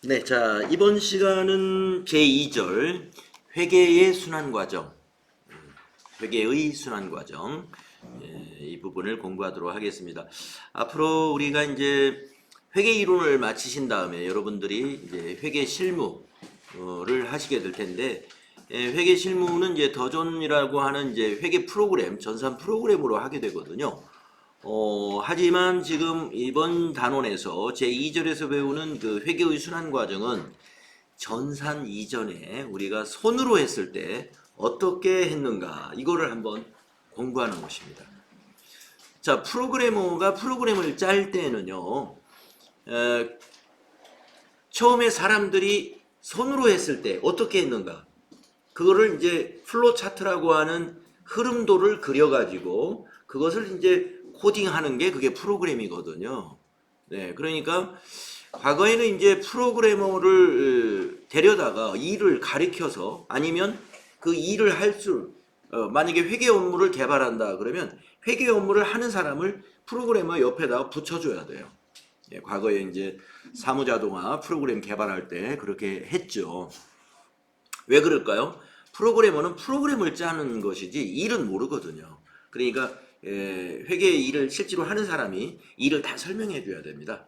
네, 자, 이번 시간은 제2절 회계의 순환 과정, 회계의 순환 과정, 이 부분을 공부하도록 하겠습니다. 앞으로 우리가 이제 회계 이론을 마치신 다음에 여러분들이 이제 회계 실무를 하시게 될 텐데, 회계 실무는 이제 더존이라고 하는 이제 회계 프로그램, 전산 프로그램으로 하게 되거든요. 하지만 지금 이번 단원에서 제2절에서 배우는 그 회계의 순환 과정은 전산 이전에 우리가 손으로 했을 때 어떻게 했는가 이거를 한번 공부하는 것입니다. 자, 프로그래머가 프로그램을 짤 때는요, 처음에 사람들이 손으로 했을 때 어떻게 했는가 그거를 이제 플로 차트라고 하는 흐름도를 그려가지고 그것을 이제 코딩하는 게 그게 프로그램이거든요. 네, 그러니까 과거에는 이제 프로그래머를 데려다가 일을 가리켜서 아니면 그 일을 할 수, 만약에 회계 업무를 개발한다 그러면 회계 업무를 하는 사람을 프로그래머 옆에다가 붙여줘야 돼요. 예, 과거에 이제 사무자동화 프로그램 개발할 때 그렇게 했죠. 왜 그럴까요? 프로그래머는 프로그램을 짜는 것이지 일은 모르거든요. 그러니까 회계 일을 실제로 하는 사람이 일을 다 설명해 줘야 됩니다.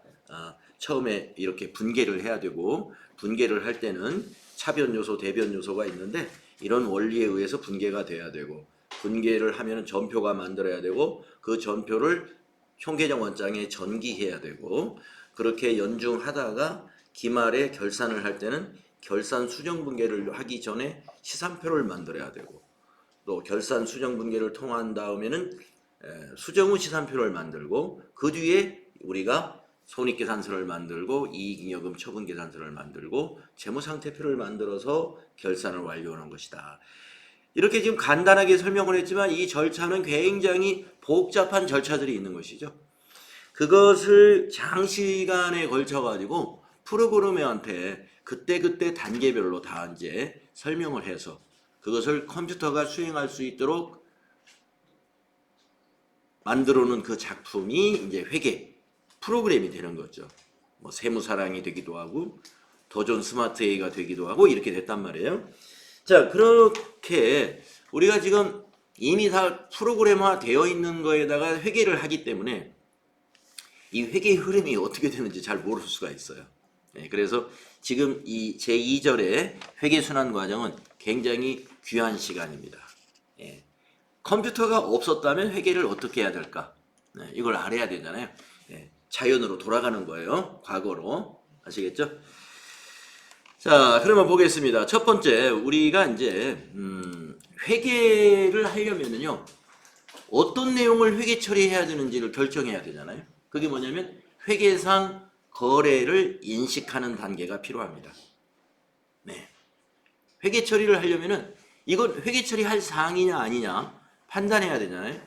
처음에 이렇게 분계를 해야 되고 분계를 할 때는 차변 요소, 대변 요소가 있는데 이런 원리에 의해서 분계가 돼야 되고 분계를 하면 전표가 만들어야 되고 그 전표를 총계정 원장에 전기해야 되고 그렇게 연중하다가 기말에 결산을 할 때는 결산 수정 분계를 하기 전에 시산표를 만들어야 되고 또 결산 수정 분계를 통한 다음에는 수정 후 시산표를 만들고 그 뒤에 우리가 손익계산서를 만들고 이익잉여금 처분계산서를 만들고 재무상태표를 만들어서 결산을 완료하는 것이다. 이렇게 지금 간단하게 설명을 했지만 이 절차는 굉장히 복잡한 절차들이 있는 것이죠. 그것을 장시간에 걸쳐 가지고 프로그래머한테 그때그때 단계별로 다 이제 설명을 해서 그것을 컴퓨터가 수행할 수 있도록 만들어 놓은 그 작품이 이제 회계 프로그램이 되는 거죠. 뭐 세무사랑이 되기도 하고 더존 스마트 A가 되기도 하고 이렇게 됐단 말이에요. 자, 그렇게 우리가 지금 이미 다 프로그램화 되어 있는 거에다가 회계를 하기 때문에 이 회계의 흐름이 어떻게 되는지 잘 모를 수가 있어요. 그래서 지금 이 제2절의 회계순환 과정은 굉장히 귀한 시간입니다. 컴퓨터가 없었다면 회계를 어떻게 해야 될까? 이걸 알아야 되잖아요. 자연으로 돌아가는 거예요. 과거로. 아시겠죠? 자, 그러면 보겠습니다. 첫 번째, 우리가 이제 회계를 하려면은요, 어떤 내용을 회계 처리해야 되는지를 결정해야 되잖아요. 그게 뭐냐면 회계상 거래를 인식하는 단계가 필요합니다. 네. 회계 처리를 하려면은 이건 회계 처리할 사항이냐 아니냐 판단해야 되잖아요.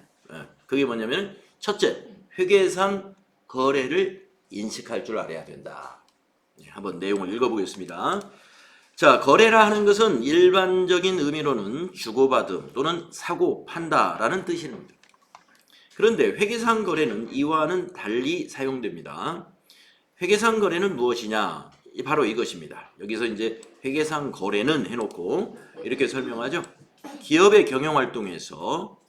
그게 뭐냐면 첫째, 회계상 거래를 인식할 줄 알아야 된다. 한번 내용을 읽어보겠습니다. 자, 거래라 하는 것은 일반적인 의미로는 주고받음 또는 사고 판다라는 뜻입니다. 그런데 회계상 거래는 이와는 달리 사용됩니다. 회계상 거래는 무엇이냐? 바로 이것입니다. 여기서 이제 회계상 거래는 해놓고 이렇게 설명하죠. 기업의 경영활동에서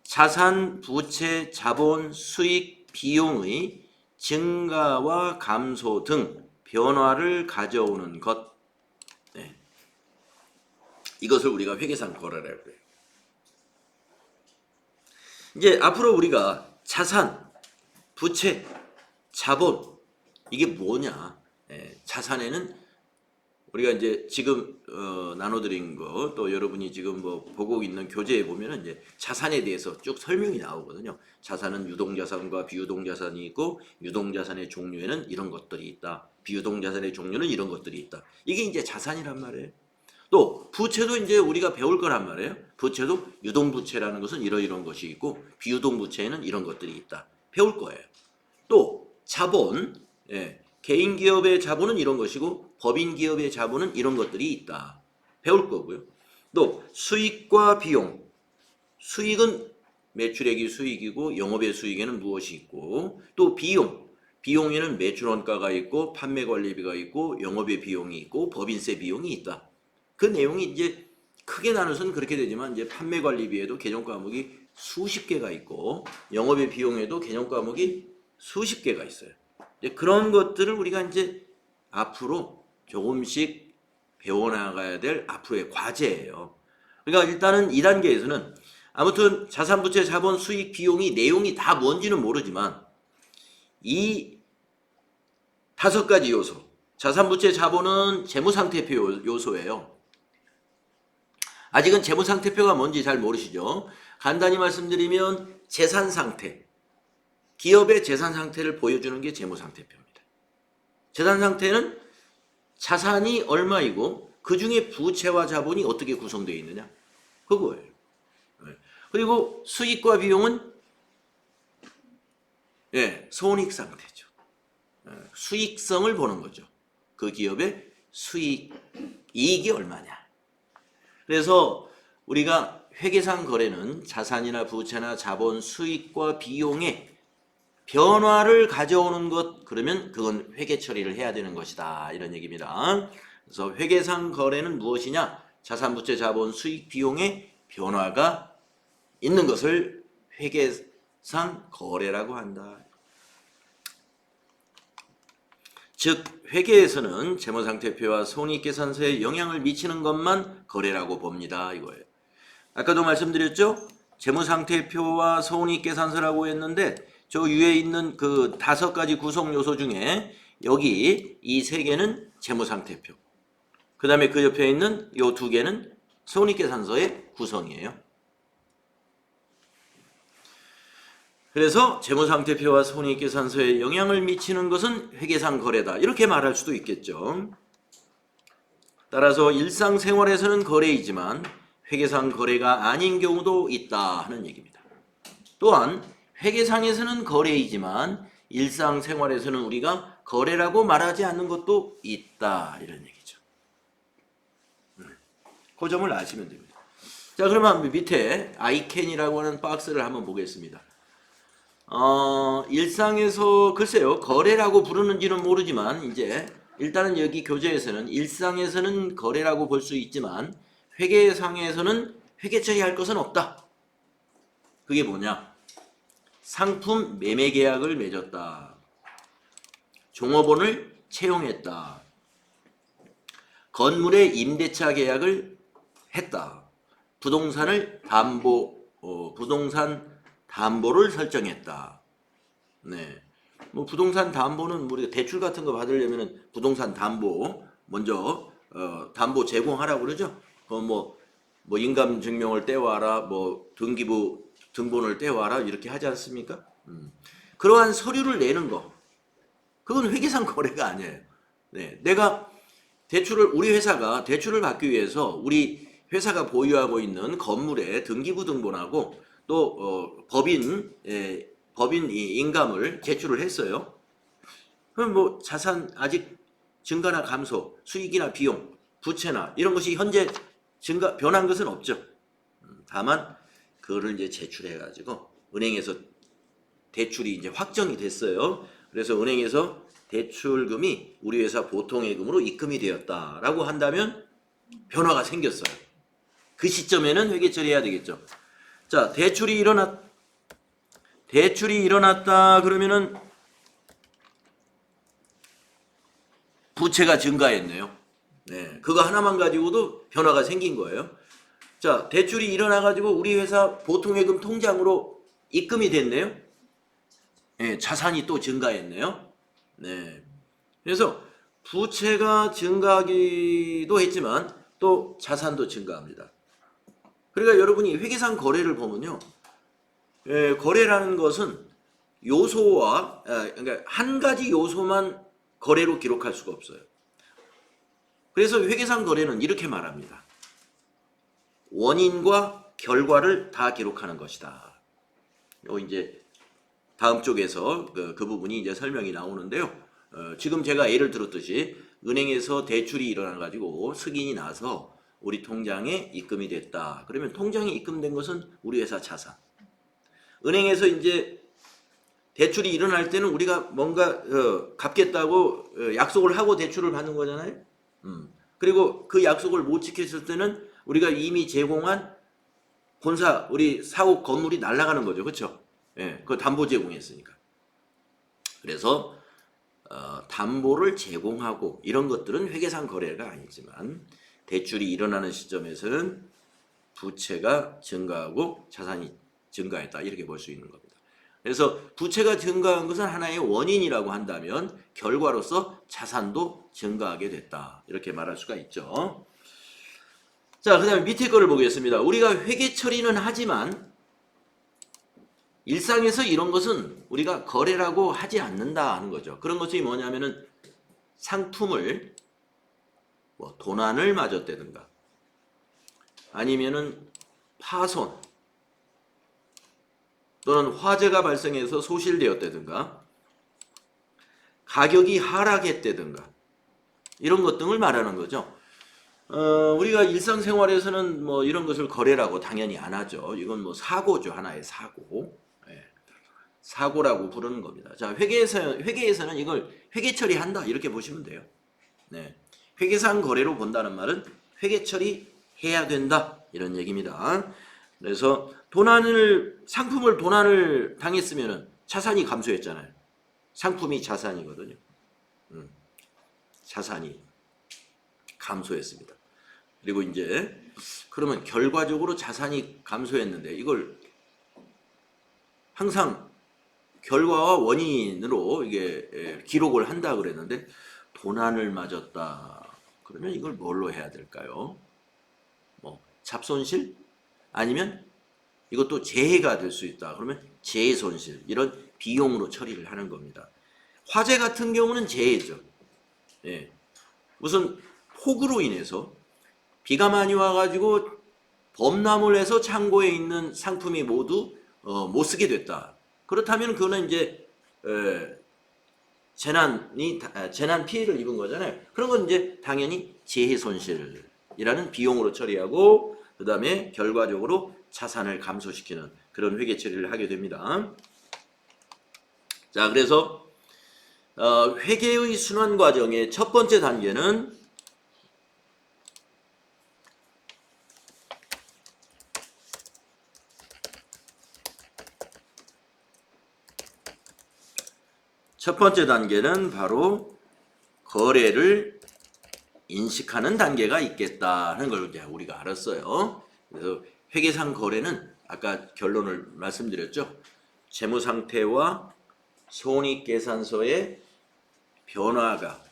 자산, 부채, 자본, 수익, 비용의 증가와 감소 등 변화를 가져오는 것. 네. 이것을 우리가 회계상 거래라고 해요. 이제 앞으로 우리가 자산, 부채, 자본 이게 뭐냐? 자산에는 우리가 이제 지금 나눠드린 거 또 여러분이 지금 뭐 보고 있는 교재에 보면은 이제 자산에 대해서 쭉 설명이 나오거든요. 자산은 유동자산과 비유동자산이 있고 유동자산의 종류에는 이런 것들이 있다. 비유동자산의 종류는 이런 것들이 있다. 이게 이제 자산이란 말이에요. 또 부채도 이제 우리가 배울 거란 말이에요. 부채도 유동부채라는 것은 이러이러한 것이 있고 비유동부채에는 이런 것들이 있다. 배울 거예요. 또 자본, 개인 기업의 자본은 이런 것이고 법인 기업의 자본은 이런 것들이 있다. 배울 거고요. 또 수익과 비용, 수익은 매출액이 수익이고 영업의 수익에는 무엇이 있고 또 비용, 비용에는 매출원가가 있고 판매관리비가 있고 영업의 비용이 있고 법인세 비용이 있다. 그 내용이 이제 크게 나눠서는 그렇게 되지만 이제 판매관리비에도 개정 과목이 수십 개가 있고 영업의 비용에도 개정 과목이 수십 개가 있어요. 이제 그런 것들을 우리가 이제 앞으로 조금씩 배워나가야 될 앞으로의 과제예요. 그러니까 일단은 2단계에서는 아무튼 자산부채 자본 수익 비용이 내용이 다 뭔지는 모르지만 이 5가지 요소, 자산부채 자본은 재무상태표 요소예요. 아직은 재무상태표가 뭔지 잘 모르시죠? 간단히 말씀드리면 재산상태, 기업의 재산상태를 보여주는 게 재무상태표입니다. 재산상태는 자산이 얼마이고 그 중에 부채와 자본이 어떻게 구성되어 있느냐, 그거예요. 그리고 수익과 비용은 손익상태죠. 수익성을 보는 거죠. 그 기업의 이익이 얼마냐. 그래서 우리가 회계상 거래는 자산이나 부채나 자본, 수익과 비용의 변화를 가져오는 것, 그러면 그건 회계 처리를 해야 되는 것이다, 이런 얘기입니다. 그래서 회계상 거래는 무엇이냐? 자산, 부채, 자본, 수익, 비용의 변화가 있는 것을 회계상 거래라고 한다. 즉 회계에서는 재무상태표와 손익계산서에 영향을 미치는 것만 거래라고 봅니다, 이거예요. 아까도 말씀드렸죠? 재무상태표와 손익계산서라고 했는데 저 위에 있는 그 5가지 구성 요소 중에 여기 이 3개는 재무상태표, 그 다음에 그 옆에 있는 이 2개는 손익계산서의 구성이에요. 그래서 재무상태표와 손익계산서에 영향을 미치는 것은 회계상 거래다, 이렇게 말할 수도 있겠죠. 따라서 일상생활에서는 거래이지만 회계상 거래가 아닌 경우도 있다 하는 얘기입니다. 또한 회계상에서는 거래이지만 일상생활에서는 우리가 거래라고 말하지 않는 것도 있다, 이런 얘기죠. 그 점을 아시면 됩니다. 자, 그러면 밑에 ICAN이라고 하는 박스를 한번 보겠습니다. 일상에서 글쎄요, 거래라고 부르는지는 모르지만 이제 일단은 여기 교재에서는 일상에서는 거래라고 볼 수 있지만 회계상에서는 회계 처리할 것은 없다. 그게 뭐냐? 상품 매매 계약을 맺었다. 종업원을 채용했다. 건물의 임대차 계약을 했다. 부동산 담보를 설정했다. 네. 뭐 부동산 담보는 우리가 대출 같은 거 받으려면은 부동산 담보 먼저 담보 제공하라고 그러죠. 뭐 인감 증명을 떼와라, 뭐 등기부 등본을 떼와라, 이렇게 하지 않습니까? 그러한 서류를 내는 거, 그건 회계상 거래가 아니에요. 네. 내가 우리 회사가 대출을 받기 위해서 우리 회사가 보유하고 있는 건물의 등기부 등본하고 또 법인 인감을 제출을 했어요. 그럼 뭐 자산 아직 증가나 감소, 수익이나 비용, 부채나 이런 것이 현재 변한 것은 없죠. 다만 그거를 이제 제출해 가지고 은행에서 대출이 이제 확정이 됐어요. 그래서 은행에서 대출금이 우리 회사 보통예금으로 입금이 되었다라고 한다면 변화가 생겼어요. 그 시점에는 회계 처리해야 되겠죠. 자, 대출이 일어났다 그러면은 부채가 증가했네요. 네, 그거 하나만 가지고도 변화가 생긴 거예요. 자, 대출이 일어나가지고 우리 회사 보통예금 통장으로 입금이 됐네요. 네, 자산이 또 증가했네요. 네, 그래서 부채가 증가하기도 했지만 또 자산도 증가합니다. 그러니까 여러분이 회계상 거래를 보면요, 거래라는 것은 요소와 그러니까 한 가지 요소만 거래로 기록할 수가 없어요. 그래서 회계상 거래는 이렇게 말합니다. 원인과 결과를 다 기록하는 것이다. 이제 다음 쪽에서 그 부분이 이제 설명이 나오는데요. 지금 제가 예를 들었듯이 은행에서 대출이 일어나 가지고 승인이 나서 우리 통장에 입금이 됐다. 그러면 통장에 입금된 것은 우리 회사 자산. 은행에서 이제 대출이 일어날 때는 우리가 뭔가 갚겠다고 약속을 하고 대출을 받는 거잖아요. 그리고 그 약속을 못 지켰을 때는 우리가 이미 제공한 본사 우리 사옥 건물이 날아가는 거죠. 그렇죠? 예, 그 담보 제공했으니까. 그래서 담보를 제공하고 이런 것들은 회계상 거래가 아니지만 대출이 일어나는 시점에서는 부채가 증가하고 자산이 증가했다 이렇게 볼 수 있는 겁니다. 그래서 부채가 증가한 것은 하나의 원인이라고 한다면 결과로서 자산도 증가하게 됐다 이렇게 말할 수가 있죠. 자, 그 다음에 밑에 거를 보겠습니다. 우리가 회계 처리는 하지만 일상에서 이런 것은 우리가 거래라고 하지 않는다 하는 거죠. 그런 것이 뭐냐면은 상품을 뭐 도난을 맞았다든가 아니면은 파손 또는 화재가 발생해서 소실되었다든가 가격이 하락했다든가 이런 것 등을 말하는 거죠. 우리가 일상생활에서는 뭐 이런 것을 거래라고 당연히 안 하죠. 이건 뭐 사고죠. 하나의 사고. 예. 사고라고 부르는 겁니다. 자, 회계에서는 이걸 회계 처리한다 이렇게 보시면 돼요. 네. 회계상 거래로 본다는 말은 회계 처리해야 된다 이런 얘기입니다. 그래서 상품을 도난을 당했으면은 자산이 감소했잖아요. 상품이 자산이거든요. 자산이 감소했습니다. 그리고 이제 그러면 결과적으로 자산이 감소했는데 이걸 항상 결과와 원인으로 이게 기록을 한다 그랬는데 도난을 맞았다. 그러면 이걸 뭘로 해야 될까요? 뭐 잡손실? 아니면 이것도 재해가 될 수 있다. 그러면 재해 손실 이런 비용으로 처리를 하는 겁니다. 화재 같은 경우는 재해죠. 예. 우선 폭우로 인해서 비가 많이 와가지고 범람을 해서 창고에 있는 상품이 모두 못 쓰게 됐다. 그렇다면 그거는 이제 재난 피해를 입은 거잖아요. 그런 건 이제 당연히 재해 손실이라는 비용으로 처리하고 그 다음에 결과적으로 자산을 감소시키는 그런 회계 처리를 하게 됩니다. 자, 그래서 회계의 순환 과정의 첫 번째 단계는 바로 거래를 인식하는 단계가 있겠다는 걸 이제 우리가 알았어요. 그래서 회계상 거래는 아까 결론을 말씀드렸죠. 재무 상태와 손익계산서의 변화가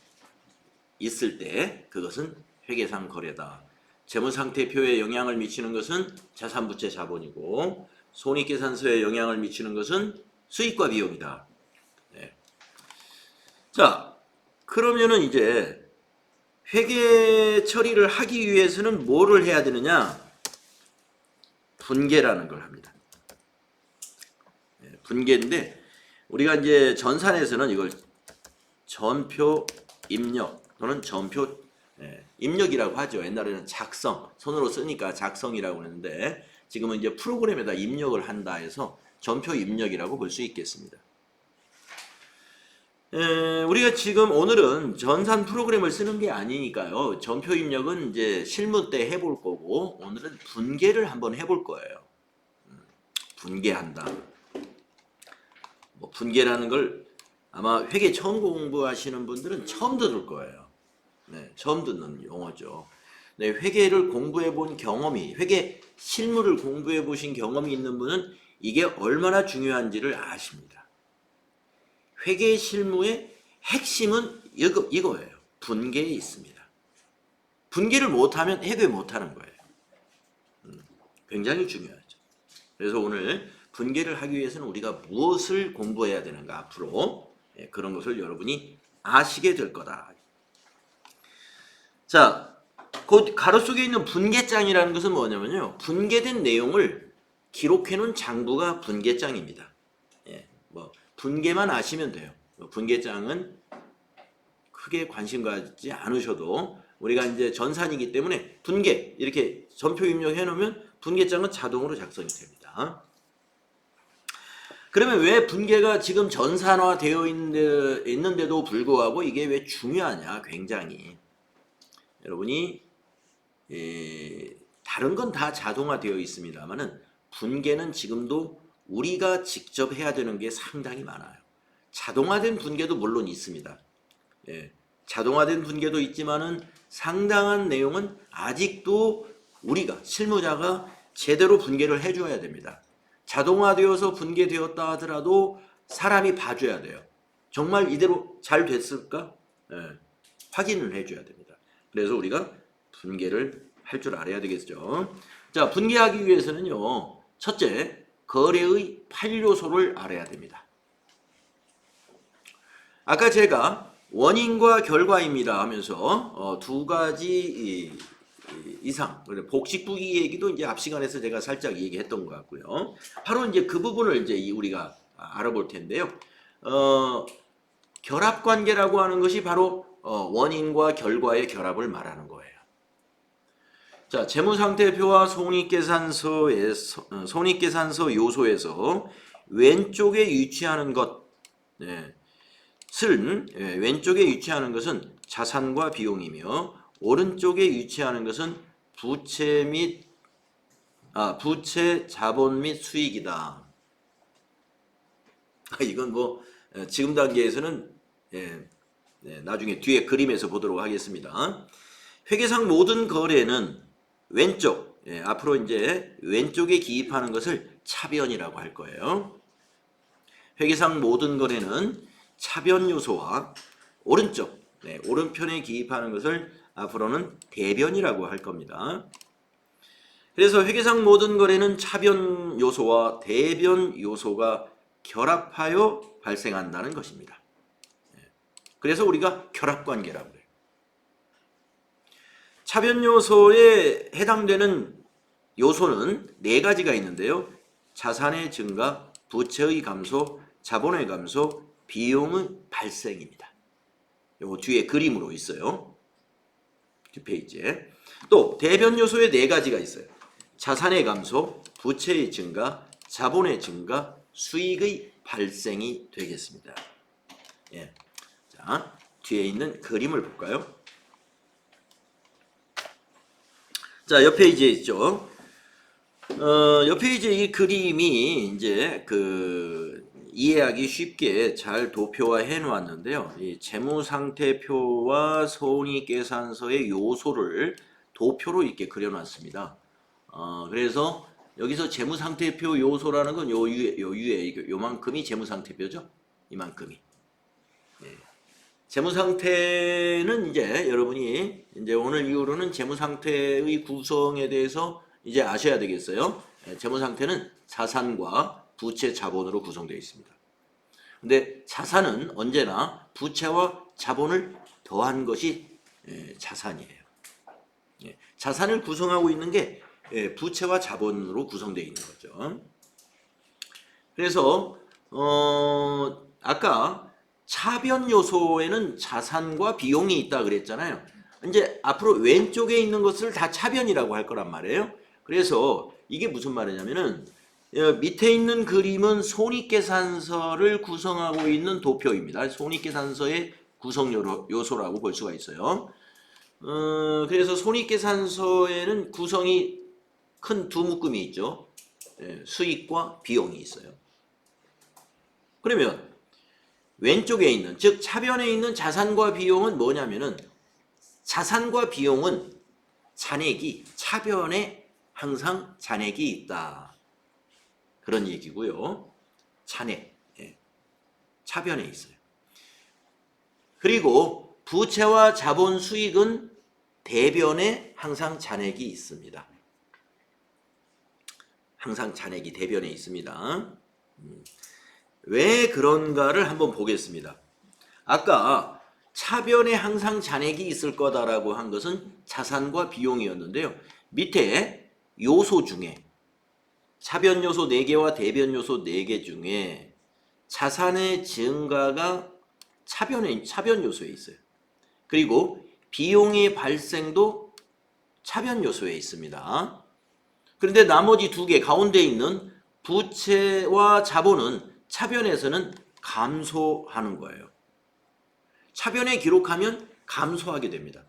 있을 때 그것은 회계상 거래다. 재무 상태표에 영향을 미치는 것은 자산, 부채, 자본이고 손익계산서에 영향을 미치는 것은 수익과 비용이다. 네. 자, 그러면은 이제 회계 처리를 하기 위해서는 뭐를 해야 되느냐? 분계라는 걸 합니다. 분계인데 우리가 이제 전산에서는 이걸 전표 입력 또는 전표 입력이라고 하죠. 옛날에는 작성, 손으로 쓰니까 작성이라고 했는데 지금은 이제 프로그램에다 입력을 한다 해서 전표 입력이라고 볼 수 있겠습니다. 우리가 지금 오늘은 전산 프로그램을 쓰는 게 아니니까요. 전표 입력은 이제 실무 때 해볼 거고 오늘은 분계를 한번 해볼 거예요. 분계한다. 뭐 분계라는 걸 아마 회계 처음 공부하시는 분들은 처음 들을 거예요. 네, 처음 듣는 용어죠. 네, 회계를 공부해 본 경험이, 회계 실무를 공부해 보신 경험이 있는 분은 이게 얼마나 중요한지를 아십니다. 회계 실무의 핵심은 이거예요. 분계에 있습니다. 분계를 못하면 회계 못하는 거예요. 굉장히 중요하죠. 그래서 오늘 분계를 하기 위해서는 우리가 무엇을 공부해야 되는가 앞으로 그런 것을 여러분이 아시게 될 거다. 자, 그 가로 속에 있는 분계장이라는 것은 뭐냐면요. 분계된 내용을 기록해 놓은 장부가 분계장입니다. 뭐 분계만 아시면 돼요. 분계장은 크게 관심 갖지 않으셔도 우리가 이제 전산이기 때문에 분계 이렇게 전표 입력해 놓으면 분계장은 자동으로 작성이 됩니다. 그러면 왜 분계가 지금 전산화되어 있는데도 불구하고 이게 왜 중요하냐? 굉장히 여러분이 다른 건 다 자동화되어 있습니다만은 분계는 지금도 우리가 직접 해야 되는 게 상당히 많아요. 자동화된 분계도 물론 있습니다. 예, 자동화된 분계도 있지만은 상당한 내용은 아직도 우리가 실무자가 제대로 분계를 해줘야 됩니다. 자동화되어서 분계되었다 하더라도 사람이 봐줘야 돼요. 정말 이대로 잘 됐을까? 예, 확인을 해줘야 됩니다. 그래서 우리가 분계를 할 줄 알아야 되겠죠. 자, 분계하기 위해서는요. 첫째, 거래의 8요소를 알아야 됩니다. 아까 제가 원인과 결과입니다 하면서 두 가지 이상, 복식부기 얘기도 이제 앞 시간에서 제가 살짝 얘기했던 것 같고요. 바로 이제 그 부분을 이제 우리가 알아볼 텐데요. 결합관계라고 하는 것이 바로 원인과 결과의 결합을 말하는 거예요. 자, 재무상태표와 손익계산서 요소에서 왼쪽에 위치하는 것, 왼쪽에 위치하는 것은 자산과 비용이며 오른쪽에 위치하는 것은 부채, 자본 및 수익이다. 이건 뭐 지금 단계에서는 나중에 뒤에 그림에서 보도록 하겠습니다. 회계상 모든 거래는 왼쪽, 앞으로 이제 왼쪽에 기입하는 것을 차변이라고 할 거예요. 회계상 모든 거래는 차변 요소와 오른쪽, 오른편에 기입하는 것을 앞으로는 대변이라고 할 겁니다. 그래서 회계상 모든 거래는 차변 요소와 대변 요소가 결합하여 발생한다는 것입니다. 그래서 우리가 결합관계라고 해요. 차변 요소에 해당되는 요소는 4가지가 있는데요. 자산의 증가, 부채의 감소, 자본의 감소, 비용의 발생입니다. 요거 뒤에 그림으로 있어요. 뒷페이지에. 또 대변 요소에 4가지가 있어요. 자산의 감소, 부채의 증가, 자본의 증가, 수익의 발생이 되겠습니다. 예. 자, 뒤에 있는 그림을 볼까요? 자, 옆 페이지에 있죠. 옆 페이지에 이 그림이 이제 이해하기 쉽게 잘 도표화해 놓았는데요. 이 재무상태표와 손익계산서의 요소를 도표로 이렇게 그려놨습니다. 그래서 여기서 재무상태표 요소라는 건 요 위에 요만큼이 재무상태표죠. 이만큼이. 재무상태는 이제 여러분이 이제 오늘 이후로는 재무상태의 구성에 대해서 이제 아셔야 되겠어요. 재무상태는 자산과 부채, 자본으로 구성되어 있습니다. 근데 자산은 언제나 부채와 자본을 더한 것이 자산이에요. 자산을 구성하고 있는 게 부채와 자본으로 구성되어 있는 거죠. 그래서 아까 차변 요소에는 자산과 비용이 있다 그랬잖아요. 이제 앞으로 왼쪽에 있는 것을 다 차변이라고 할 거란 말이에요. 그래서 이게 무슨 말이냐면은 밑에 있는 그림은 손익계산서를 구성하고 있는 도표입니다. 손익계산서의 구성 요소라고 볼 수가 있어요. 그래서 손익계산서에는 구성이 큰 두 묶음이 있죠. 수익과 비용이 있어요. 그러면 왼쪽에 있는, 즉 차변에 있는 자산과 비용은 뭐냐면은 자산과 비용은 잔액이 차변에 항상 잔액이 있다. 그런 얘기고요. 잔액, 차변에 있어요. 그리고 부채와 자본 수익은 대변에 항상 잔액이 있습니다. 항상 잔액이 대변에 있습니다. 왜 그런가를 한번 보겠습니다. 아까 차변에 항상 잔액이 있을 거다라고 한 것은 자산과 비용이었는데요. 밑에 요소 중에 차변 요소 4개와 대변 요소 4개 중에 자산의 증가가 차변 요소에 있어요. 그리고 비용의 발생도 차변 요소에 있습니다. 그런데 나머지 2개 가운데 있는 부채와 자본은 차변에서는 감소하는 거예요. 차변에 기록하면 감소하게 됩니다.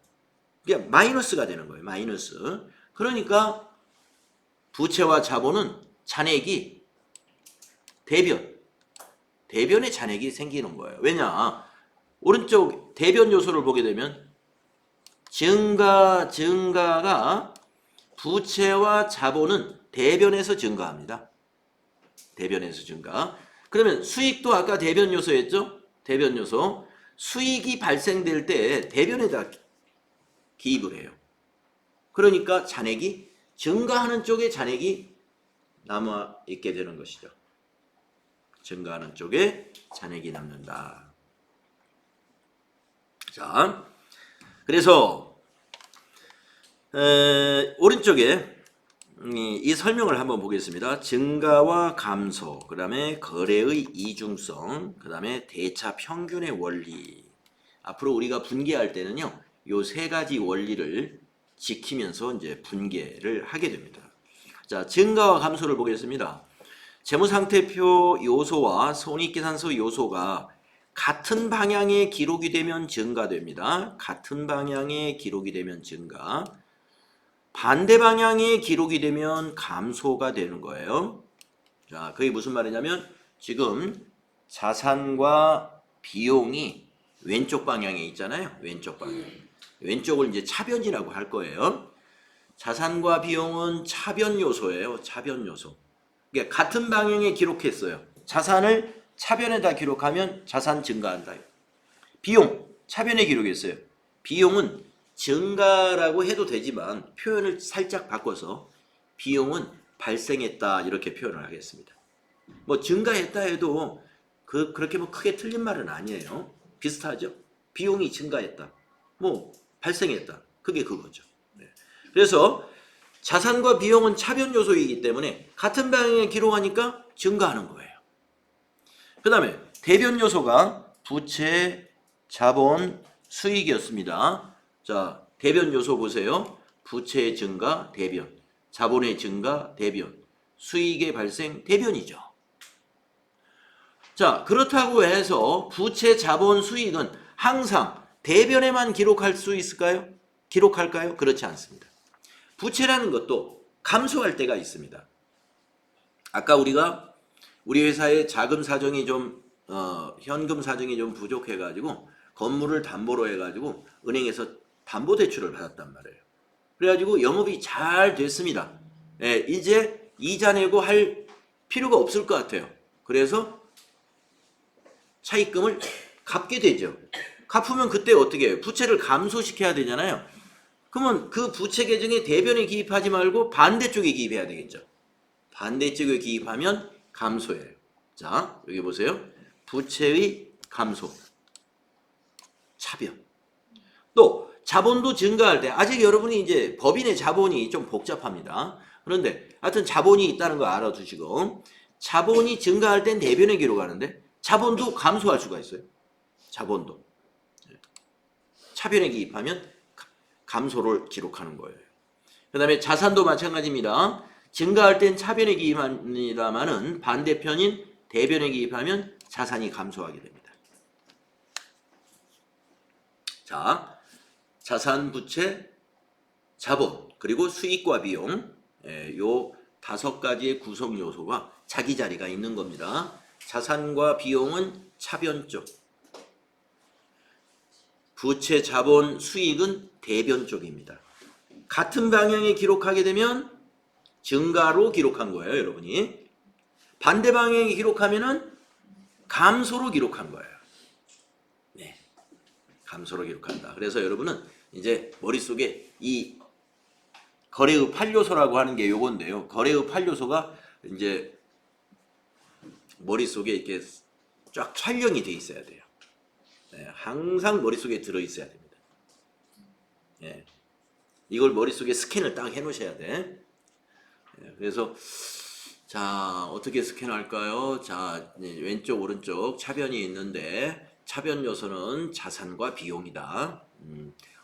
그러니까 마이너스가 되는 거예요. 마이너스. 그러니까 부채와 자본은 잔액이 대변에 잔액이 생기는 거예요. 왜냐? 오른쪽 대변 요소를 보게 되면 증가가 부채와 자본은 대변에서 증가합니다. 대변에서 증가. 그러면 수익도 아까 대변 요소였죠? 대변 요소. 수익이 발생될 때 대변에다 기입을 해요. 그러니까 잔액이 증가하는 쪽에 잔액이 남아 있게 되는 것이죠. 증가하는 쪽에 잔액이 남는다. 자, 그래서 오른쪽에 이 설명을 한번 보겠습니다. 증가와 감소, 그 다음에 거래의 이중성, 그 다음에 대차 평균의 원리. 앞으로 우리가 분계할 때는요, 요 세 가지 원리를 지키면서 이제 분계를 하게 됩니다. 자, 증가와 감소를 보겠습니다. 재무상태표 요소와 손익계산서 요소가 같은 방향의 기록이 되면 증가됩니다. 같은 방향의 기록이 되면 증가. 반대 방향의 기록이 되면 감소가 되는 거예요. 자, 그게 무슨 말이냐면 지금 자산과 비용이 왼쪽 방향에 있잖아요. 왼쪽 방향. 왼쪽을 이제 차변이라고 할 거예요. 자산과 비용은 차변 요소예요. 차변 요소. 그러니까 같은 방향에 기록했어요. 자산을 차변에다 기록하면 자산 증가한다. 비용 차변에 기록했어요. 비용은 증가라고 해도 되지만 표현을 살짝 바꿔서 비용은 발생했다 이렇게 표현을 하겠습니다. 뭐 증가했다 해도 그렇게 뭐 크게 틀린 말은 아니에요. 비슷하죠. 비용이 증가했다. 뭐 발생했다. 그게 그거죠. 네. 그래서 자산과 비용은 차변 요소이기 때문에 같은 방향에 기록하니까 증가하는 거예요. 그 다음에 대변 요소가 부채, 자본, 수익이었습니다. 자, 대변 요소 보세요. 부채의 증가, 대변. 자본의 증가, 대변. 수익의 발생, 대변이죠. 자, 그렇다고 해서 부채, 자본, 수익은 항상 대변에만 기록할 수 있을까요? 기록할까요? 그렇지 않습니다. 부채라는 것도 감소할 때가 있습니다. 아까 우리가 우리 회사의 자금 사정이 좀 현금 사정이 좀 부족해가지고 건물을 담보로 해가지고 은행에서 담보대출을 받았단 말이에요. 그래가지고 영업이 잘 됐습니다. 예, 이제 이자 내고 할 필요가 없을 것 같아요. 그래서 차입금을 갚게 되죠. 갚으면 그때 어떻게 해요? 부채를 감소시켜야 되잖아요. 그러면 그 부채 계정에 대변에 기입하지 말고 반대쪽에 기입해야 되겠죠. 반대쪽에 기입하면 감소예요. 자, 여기 보세요. 부채의 감소. 차변. 또 자본도 증가할 때 아직 여러분이 이제 법인의 자본이 좀 복잡합니다. 그런데 하여튼 자본이 있다는 거 알아두시고 자본이 증가할 땐 대변에 기록하는데 자본도 감소할 수가 있어요. 자본도. 차변에 기입하면 감소를 기록하는 거예요. 그 다음에 자산도 마찬가지입니다. 증가할 땐 차변에 기입합니다만은 반대편인 대변에 기입하면 자산이 감소하게 됩니다. 자, 자산, 부채, 자본, 그리고 수익과 비용, 요 5가지의 구성 요소가 자기 자리가 있는 겁니다. 자산과 비용은 차변 쪽, 부채, 자본, 수익은 대변 쪽입니다. 같은 방향에 기록하게 되면 증가로 기록한 거예요, 여러분이. 반대 방향에 기록하면은 감소로 기록한 거예요. 네. 감소로 기록한다. 그래서 여러분은 이제 머릿속에 이 거래의 8요소라고 하는 게 요건데요. 거래의 8요소가 이제 머릿속에 이렇게 쫙 촬영이 돼 있어야 돼요. 네, 항상 머릿속에 들어 있어야 됩니다. 네. 이걸 머릿속에 스캔을 딱 해 놓으셔야 돼. 네, 그래서 자, 어떻게 스캔할까요? 자, 왼쪽 오른쪽 차변이 있는데 차변 요소는 자산과 비용이다.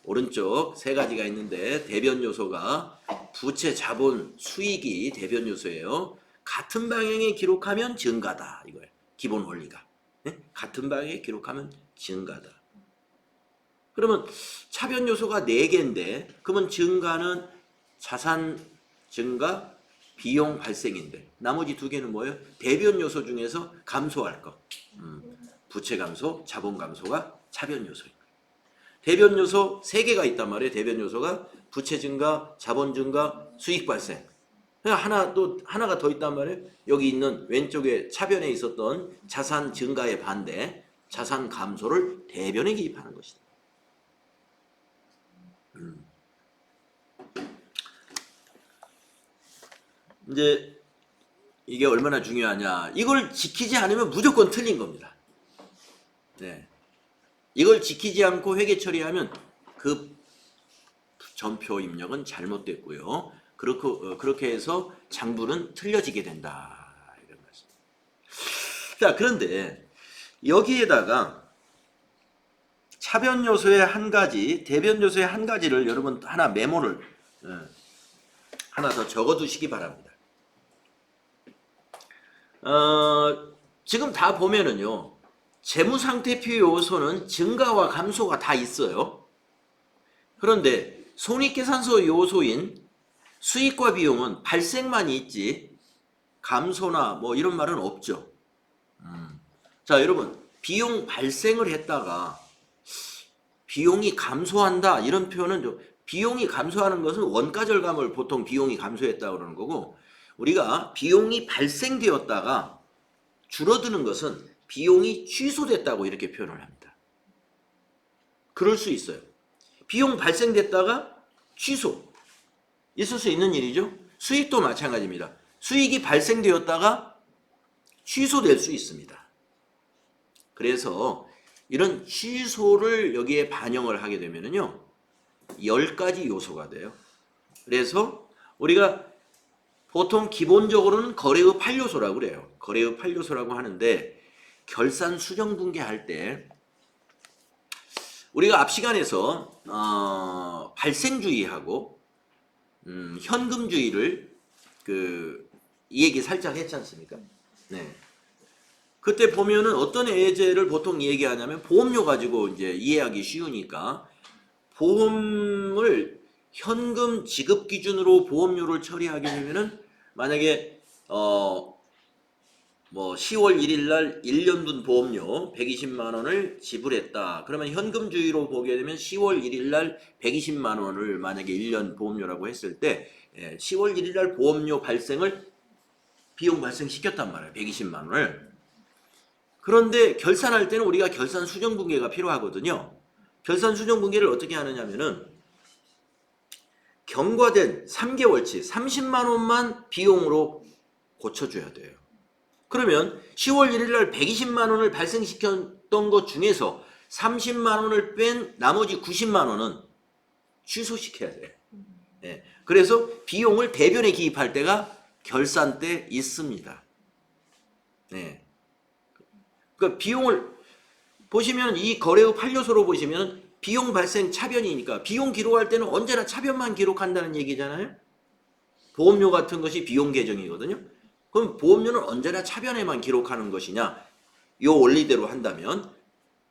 오른쪽 3가지가 있는데 대변 요소가 부채, 자본, 수익이 대변 요소예요. 같은 방향에 기록하면 증가다 이거예요. 기본 원리가. 네? 같은 방향에 기록하면 증가다. 그러면 차변 요소가 4개인데 그러면 증가는 자산 증가, 비용 발생인데 나머지 2개는 뭐예요? 대변 요소 중에서 감소할 거. 부채 감소, 자본 감소가 차변 요소예요. 대변 요소 3개가 있단 말이에요. 대변 요소가 부채 증가, 자본 증가, 수익 발생. 하나가 더 있단 말이에요. 여기 있는 왼쪽에 차변에 있었던 자산 증가의 반대, 자산 감소를 대변에 기입하는 것이다. 이제 이게 얼마나 중요하냐. 이걸 지키지 않으면 무조건 틀린 겁니다. 네. 이걸 지키지 않고 회계 처리하면 그 전표 입력은 잘못됐고요. 그렇게 해서 장부는 틀려지게 된다. 이런 말씀. 자, 그런데 여기에다가 차변 요소의 한 가지, 대변 요소의 한 가지를 여러분 하나 메모를 하나 더 적어두시기 바랍니다. 지금 다 보면은요, 재무상태표 요소는 증가와 감소가 다 있어요. 그런데 손익계산서 요소인 수익과 비용은 발생만 있지 감소나 뭐 이런 말은 없죠. 자, 여러분, 비용 발생을 했다가 비용이 감소한다 이런 표현은 비용이 감소하는 것은 원가 절감을 보통 비용이 감소했다고 그러는 거고, 우리가 비용이 발생되었다가 줄어드는 것은 비용이 취소됐다고 이렇게 표현을 합니다. 그럴 수 있어요. 비용 발생됐다가 취소. 있을 수 있는 일이죠. 수익도 마찬가지입니다. 수익이 발생되었다가 취소될 수 있습니다. 그래서 이런 취소를 여기에 반영을 하게 되면은요, 10가지 요소가 돼요. 그래서 우리가 보통 기본적으로는 거래의 8요소라고 그래요. 거래의 8요소라고 하는데, 결산 수정 분계할 때 우리가 앞 시간에서 발생주의하고 현금주의를 이 얘기 살짝 했지 않습니까? 네. 그때 보면은 어떤 예제를 보통 얘기하냐면, 보험료 가지고 이제 이해하기 쉬우니까 보험을 현금 지급 기준으로 보험료를 처리하게 되면은, 만약에 뭐 10월 1일 날 1년분 보험료 120만 원을 지불했다. 그러면 현금주의로 보게 되면 10월 1일 날 120만 원을 만약에 1년 보험료라고 했을 때 10월 1일 날 보험료 발생을 비용 발생시켰단 말이에요. 120만 원을. 그런데 결산할 때는 우리가 결산 수정 분계가 필요하거든요. 결산 수정 분계를 어떻게 하느냐면은, 경과된 3개월치 30만 원만 비용으로 고쳐줘야 돼요. 그러면 10월 1일 날 120만 원을 발생시켰던 것 중에서 30만 원을 뺀 나머지 90만 원은 취소시켜야 돼요. 네. 그래서 비용을 대변에 기입할 때가 결산 때 있습니다. 네. 그러니까 비용을 보시면 이 거래의 8요소로 보시면 비용 발생 차변이니까 비용 기록할 때는 언제나 차변만 기록한다는 얘기잖아요. 보험료 같은 것이 비용 계정이거든요. 그럼 보험료는 언제나 차변에만 기록하는 것이냐? 요 원리대로 한다면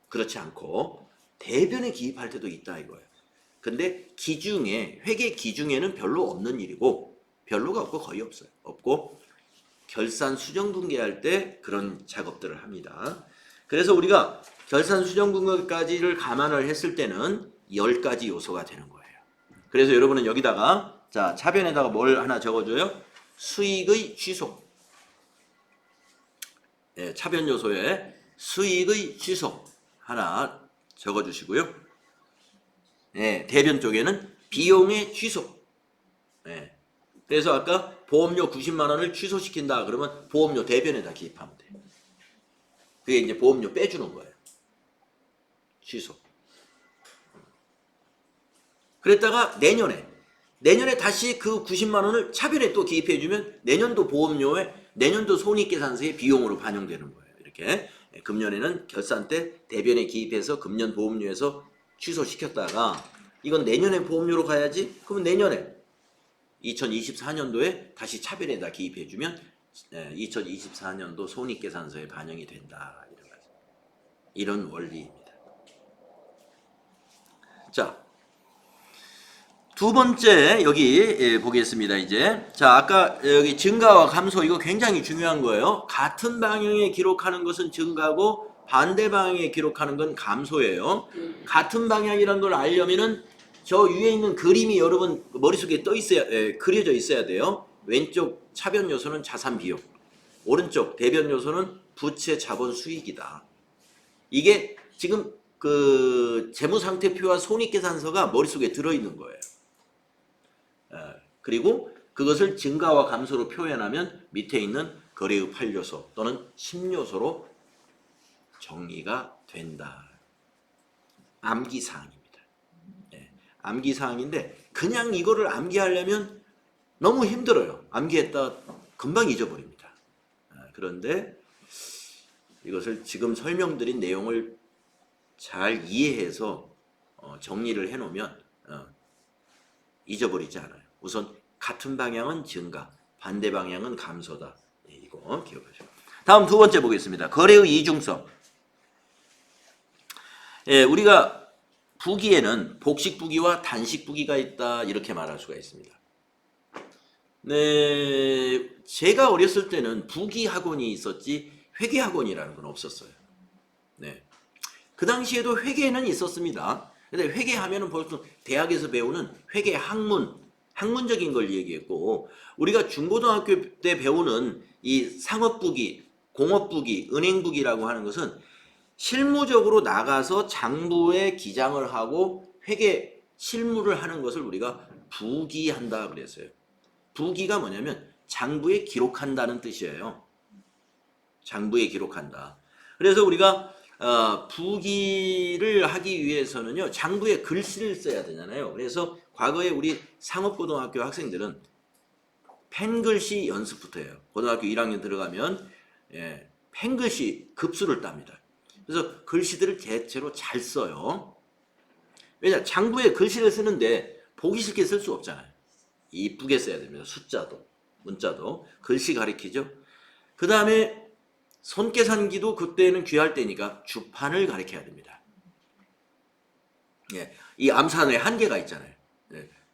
그렇지 않고 대변에 기입할 때도 있다 이거예요. 근데 기중에, 회계 기중에는 별로 없는 일이고, 별로가 없고 거의 없어요. 없고 결산 수정 분계할 때 그런 작업들을 합니다. 그래서 우리가 결산 수정 분계까지를 감안을 했을 때는 10가지 요소가 되는 거예요. 그래서 여러분은 여기다가 자, 차변에다가 뭘 하나 적어줘요? 수익의 취소. 예, 차변 요소에 수익의 취소 하나 적어주시고요. 예, 대변 쪽에는 비용의 취소. 예, 그래서 아까 보험료 90만 원을 취소시킨다 그러면 보험료 대변에다 기입하면 돼요. 그게 이제 보험료 빼주는 거예요. 취소. 그랬다가 내년에 다시 그 90만 원을 차변에 또 기입해주면 내년도 보험료에, 내년도 손익계산서에 비용으로 반영되는 거예요. 이렇게 금년에는 결산 때 대변에 기입해서 금년 보험료에서 취소시켰다가 이건 내년에 보험료로 가야지. 그러면 내년에 2024년도에 다시 차변에다 기입해주면 2024년도 손익계산서에 반영이 된다. 이런 원리입니다. 자, 두 번째 여기 보겠습니다. 이제 자, 아까 여기 증가와 감소 이거 굉장히 중요한 거예요. 같은 방향에 기록하는 것은 증가고 반대 방향에 기록하는 건 감소예요. 같은 방향이라는 걸 알려면은 저 위에 있는 그림이 여러분 머릿속에 그려져 있어야 돼요. 왼쪽 차변 요소는 자산 비용, 오른쪽 대변 요소는 부채 자본 수익이다. 이게 지금 그 재무상태표와 손익계산서가 머릿속에 들어있는 거예요. 그리고 그것을 증가와 감소로 표현하면 밑에 있는 거래의 8요소 또는 10요소로 정리가 된다. 암기사항입니다. 암기사항인데 그냥 이거를 암기하려면 너무 힘들어요. 암기했다 금방 잊어버립니다. 그런데 이것을 지금 설명드린 내용을 잘 이해해서 정리를 해놓으면 잊어버리지 않아요. 우선 같은 방향은 증가, 반대 방향은 감소다. 이거 기억하시고. 다음 두 번째 보겠습니다. 거래의 이중성. 우리가 부기에는 복식 부기와 단식 부기가 있다 이렇게 말할 수가 있습니다. 네, 제가 어렸을 때는 부기 학원이 있었지 회계 학원이라는 건 없었어요. 네, 그 당시에도 회계는 있었습니다. 근데 회계하면은 보통 대학에서 배우는 회계 학문적인 걸 얘기했고 우리가 중고등학교 때 배우는 이 상업부기, 공업부기, 은행부기라고 하는 것은 실무적으로 나가서 장부에 기장을 하고 회계 실무를 하는 것을 우리가 부기한다 그랬어요. 부기가 뭐냐면 장부에 기록한다는 뜻이에요. 장부에 기록한다. 그래서 우리가 부기를 하기 위해서는요 장부에 글씨를 써야 되잖아요. 그래서 과거에 우리 상업고등학교 학생들은 펜글씨 연습부터 해요. 고등학교 1학년 들어가면 펜글씨 급수를 땁니다. 그래서 글씨들을 대체로 잘 써요. 왜냐 장부에 글씨를 쓰는데 보기 쉽게 쓸 수 없잖아요. 이쁘게 써야 됩니다. 숫자도 문자도 글씨 가리키죠. 그 다음에 손계산기도 그때는 귀할 때니까 주판을 가리켜야 됩니다. 이 암산의 한계가 있잖아요.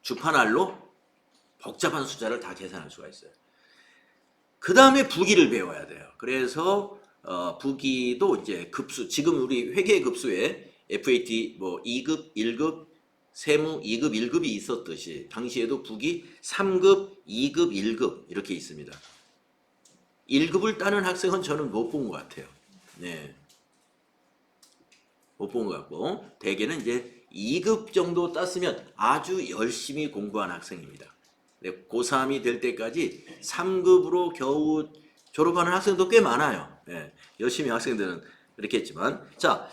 주판알로 복잡한 숫자를 다 계산할 수가 있어요. 그 다음에 부기를 배워야 돼요. 그래서 부기도 이제 급수, 지금 우리 회계 급수에 FAT 뭐 2급, 1급, 세무 2급, 1급이 있었듯이 당시에도 부기 3급, 2급, 1급 이렇게 있습니다. 1급을 따는 학생은 저는 못 본 것 같아요. 네. 못 본 것 같고 대개는 이제 2급 정도 땄으면 아주 열심히 공부한 학생입니다. 고3이 될 때까지 3급으로 겨우 졸업하는 학생도 꽤 많아요. 열심히 학생들은 그렇게 했지만 자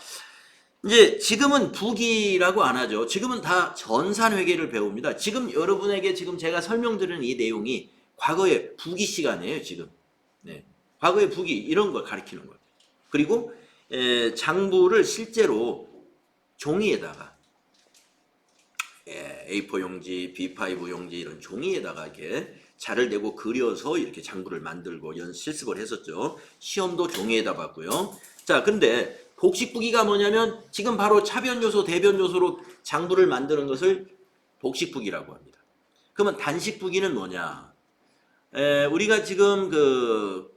이제 지금은 부기라고 안 하죠. 지금은 다 전산회계를 배웁니다. 지금 여러분에게 지금 제가 설명드리는 이 내용이 과거의 부기 시간이에요. 지금 과거의 부기 이런 걸 가리키는 거예요. 그리고 장부를 실제로 종이에다가 A4 용지, B5 용지 이런 종이에다가 이렇게 자를 내고 그려서 이렇게 장부를 만들고 실습을 했었죠. 시험도 종이에다 봤고요. 자, 근데 복식부기가 뭐냐면 지금 바로 차변요소, 대변요소로 장부를 만드는 것을 복식부기라고 합니다. 그러면 단식부기는 뭐냐? 우리가 지금 그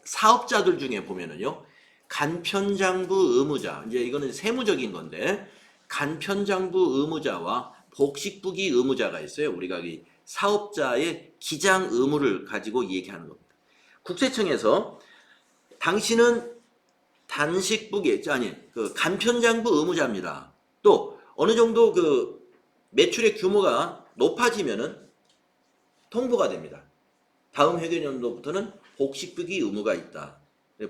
사업자들 중에 보면은요. 간편장부 의무자, 이제 이거는 세무적인 건데 간편장부 의무자와 복식부기 의무자가 있어요. 우리가 이 사업자의 기장 의무를 가지고 얘기하는 겁니다. 국세청에서 당신은 단식부기, 그 간편장부 의무자입니다. 또 어느 정도 그 매출의 규모가 높아지면은 통보가 됩니다. 다음 회계연도부터는 복식부기 의무가 있다.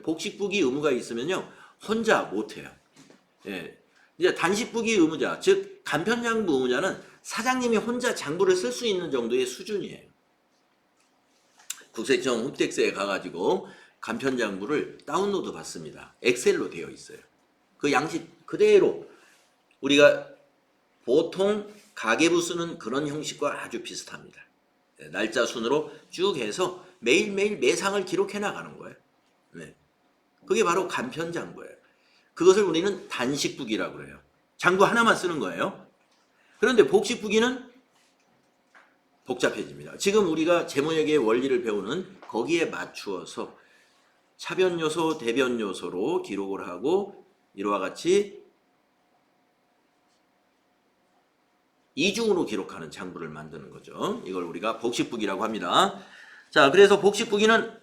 복식부기 의무가 있으면요 혼자 못해요. 이제 단식부기 의무자, 즉 간편장부 의무자는 사장님이 혼자 장부를 쓸 수 있는 정도의 수준이에요. 국세청 홈택스에 가가지고 간편장부를 다운로드 받습니다. 엑셀로 되어 있어요. 그 양식 그대로 우리가 보통 가계부 쓰는 그런 형식과 아주 비슷합니다. 날짜 순으로 쭉 해서 매일매일 매상을 기록해 나가는 거예요. 네. 그게 바로 간편장부예요. 그것을 우리는 단식부기라고 해요. 장부 하나만 쓰는 거예요. 그런데 복식부기는 복잡해집니다. 지금 우리가 제모역의 원리를 배우는 거기에 맞추어서 차변 요소, 대변 요소로 기록을 하고 이와 같이 이중으로 기록하는 장부를 만드는 거죠. 이걸 우리가 복식부기라고 합니다. 자, 그래서 복식부기는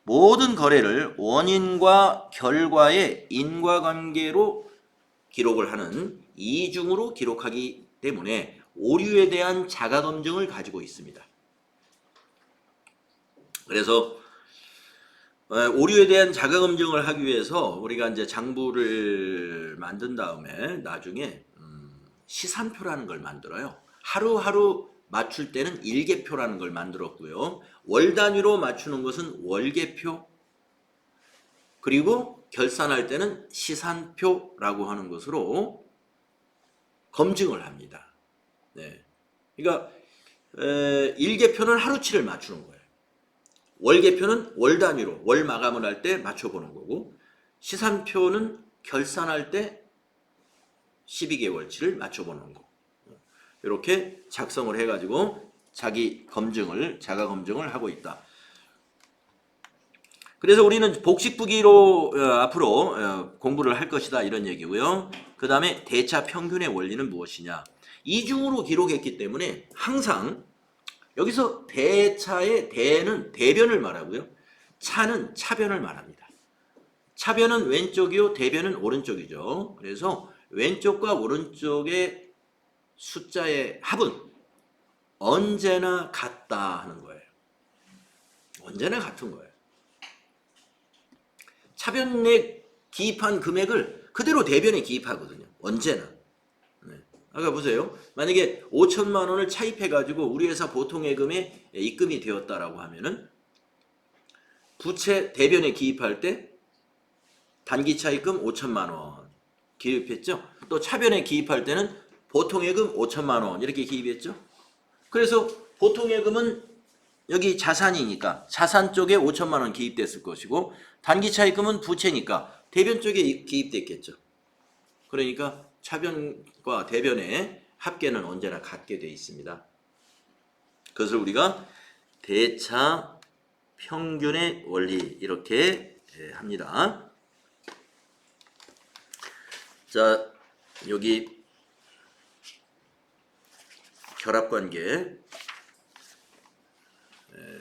모든 거래를 원인과 결과의 인과관계로 기록을 하는 이중으로 기록하기 때문에 오류에 대한 자가검증을 가지고 있습니다. 그래서 오류에 대한 자가검증을 하기 위해서 우리가 이제 장부를 만든 다음에 나중에 시산표라는 걸 만들어요. 하루하루 맞출 때는 일계표라는 걸 만들었고요. 월 단위로 맞추는 것은 월계표, 그리고 결산할 때는 시산표라고 하는 것으로 검증을 합니다. 네. 그러니까 일계표는 하루치를 맞추는 거예요. 월계표는 월 단위로 월 마감을 할 때 맞춰보는 거고, 시산표는 결산할 때 12개월치를 맞춰보는 거. 이렇게 작성을 해가지고 자기 검증을, 자가 검증을 하고 있다. 그래서 우리는 복식부기로 앞으로 공부를 할 것이다, 이런 얘기고요. 그 다음에 대차 평균의 원리는 무엇이냐. 이중으로 기록했기 때문에 항상 여기서 대차의 대는 대변을 말하고요. 차는 차변을 말합니다. 차변은 왼쪽이요, 대변은 오른쪽이죠. 그래서 왼쪽과 오른쪽의 숫자의 합은 언제나 같다 하는 거예요. 언제나 같은 거예요. 차변에 기입한 금액을 그대로 대변에 기입하거든요. 언제나. 네. 아까 보세요. 만약에 5천만 원을 차입해가지고 우리 회사 보통예금에 입금이 되었다라고 하면은 부채 대변에 기입할 때 단기 차입금 5천만 원 기입했죠. 또 차변에 기입할 때는 보통예금 5천만 원 이렇게 기입했죠. 그래서 보통예금은 여기 자산이니까 자산 쪽에 5천만 원 기입됐을 것이고, 단기 차입금은 부채니까 대변 쪽에 기입됐겠죠. 그러니까 차변과 대변의 합계는 언제나 같게 되어 있습니다. 그것을 우리가 대차 평균의 원리 이렇게 합니다. 자, 여기 결합관계